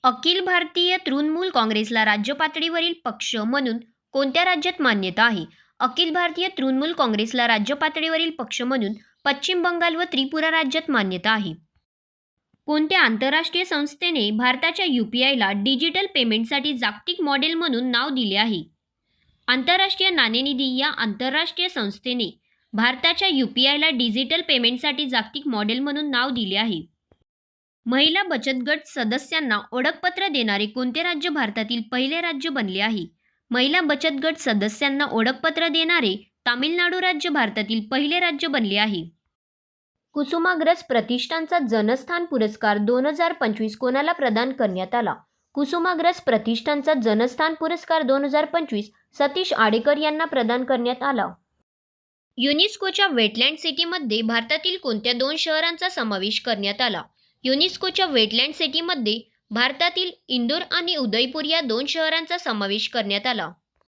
अखिल भारतीय तृणमूल काँग्रेसला राज्य पातळीवरील पक्ष म्हणून कोणत्या राज्यात मान्यता आहे? अखिल भारतीय तृणमूल काँग्रेसला राज्य पातळीवरील पक्ष म्हणून पश्चिम बंगाल व त्रिपुरा राज्यात मान्यता आहे. कोणत्या आंतरराष्ट्रीय संस्थेने भारताच्या यू-पी-आयला डिजिटल पेमेंटसाठी जागतिक मॉडेल म्हणून नाव दिले आहे? आंतरराष्ट्रीय नाणेनिधी या आंतरराष्ट्रीय संस्थेने भारताच्या यू-पी-आयला डिजिटल पेमेंटसाठी जागतिक मॉडेल म्हणून नाव दिले आहे. महिला बचत गट सदस्यांना ओळखपत्र देणारे कोणते राज्य भारतातील पहिले राज्य बनले आहे? महिला बचत गट सदस्यांना ओळखपत्र देणारे तामिळनाडू राज्य भारतातील पहिले राज्य बनले आहे. कुसुमाग्रज प्रतिष्ठानचा जनस्थान पुरस्कार 2025 कोणाला प्रदान करण्यात आला? कुसुमाग्रज प्रतिष्ठानचा जनस्थान पुरस्कार 2025 सतीश आडेकर यांना प्रदान करण्यात आला. युनेस्कोच्या वेटलँड सिटीमध्ये भारतातील कोणत्या 2 शहरांचा समावेश करण्यात आला? युनेस्कोच्या वेटलँड सिटीमध्ये भारतातील इंदोर आणि उदयपूर या 2 शहरांचा समावेश करण्यात आला.